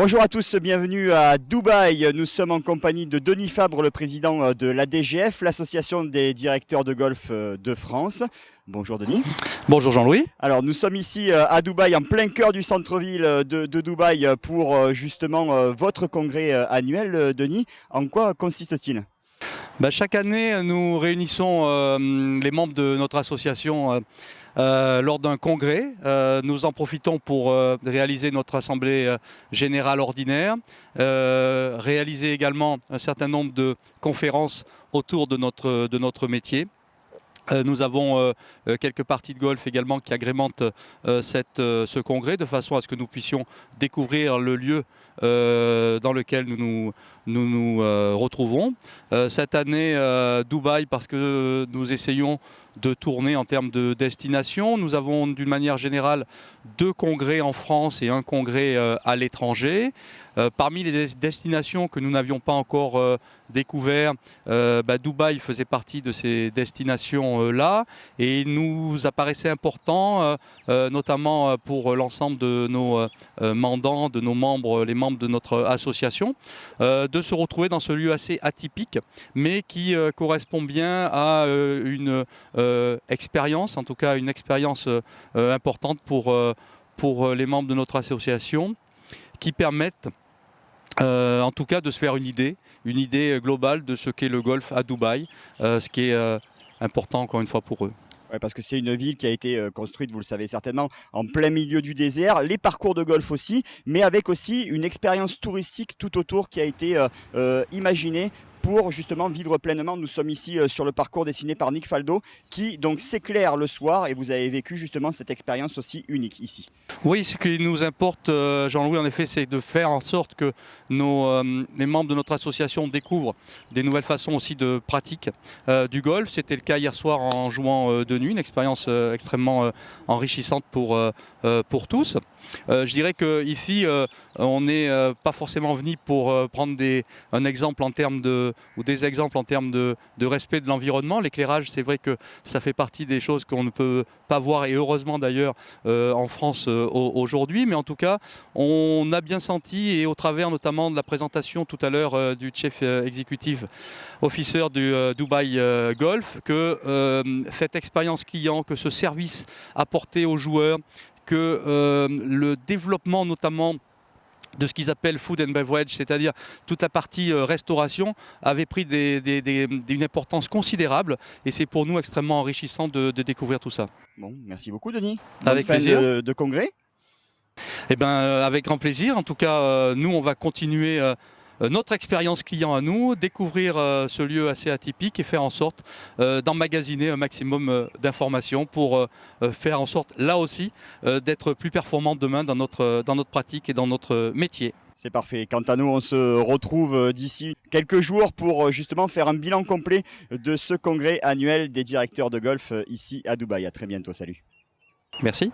Bonjour à tous, bienvenue à Dubaï. Nous sommes en compagnie de Denis Fabre, le président de l'ADGF, l'association des directeurs de golf de France. Bonjour Denis. Bonjour Jean-Louis. Alors nous sommes ici à Dubaï, en plein cœur du centre-ville de Dubaï pour justement votre congrès annuel. Denis, en quoi consiste-t-il ? Chaque année, nous réunissons les membres de notre association lors d'un congrès. Nous en profitons pour réaliser notre assemblée générale ordinaire, réaliser également un certain nombre de conférences autour de notre métier. Nous avons quelques parties de golf également qui agrémentent ce congrès, de façon à ce que nous puissions découvrir le lieu dans lequel nous nous retrouvons. Cette année, Dubaï, parce que nous essayons de tourner en termes de destination. Nous avons d'une manière générale 2 congrès en France et un congrès à l'étranger. Parmi les destinations que nous n'avions pas encore découvert, Dubaï faisait partie de ces destinations-là, et il nous apparaissait important, notamment pour l'ensemble de nos mandants, de nos membres, les membres de notre association, de se retrouver dans ce lieu assez atypique, mais qui correspond bien à une expérience, en tout cas une expérience importante pour les membres de notre association, qui permettent en tout cas de se faire une idée globale de ce qu'est le golf à Dubaï, ce qui est important encore une fois pour eux. Ouais, parce que c'est une ville qui a été construite, vous le savez certainement, en plein milieu du désert, les parcours de golf aussi, mais avec aussi une expérience touristique tout autour qui a été imaginée pour justement vivre pleinement. Nous sommes ici sur le parcours dessiné par Nick Faldo qui donc s'éclaire le soir, et vous avez vécu justement cette expérience aussi unique ici. Oui, ce qui nous importe, Jean-Louis, en effet, c'est de faire en sorte que les membres de notre association découvrent des nouvelles façons aussi de pratique du golf. C'était le cas hier soir en jouant de nuit, une expérience extrêmement enrichissante pour tous. Je dirais qu'ici, on n'est pas forcément venu pour prendre un exemple en termes ou des exemples en termes de respect de l'environnement. L'éclairage, c'est vrai que ça fait partie des choses qu'on ne peut pas voir, et heureusement d'ailleurs en France aujourd'hui. Mais en tout cas, on a bien senti, et au travers notamment de la présentation tout à l'heure du Chief Executive Officer du Dubaï Golf, que cette expérience client, que ce service apporté aux joueurs, que le développement notamment de ce qu'ils appellent food and beverage, c'est-à-dire toute la partie restauration, avait pris une importance considérable, et c'est pour nous extrêmement enrichissant de découvrir tout ça. Bon, merci beaucoup Denis. Avec plaisir. De congrès. Eh ben, avec grand plaisir. En tout cas, nous, on va continuer notre expérience client à nous, découvrir ce lieu assez atypique et faire en sorte d'emmagasiner un maximum d'informations pour faire en sorte, là aussi, d'être plus performant demain dans notre pratique et dans notre métier. C'est parfait. Quant à nous, on se retrouve d'ici quelques jours pour justement faire un bilan complet de ce congrès annuel des directeurs de golf ici à Dubaï. À très bientôt. Salut. Merci.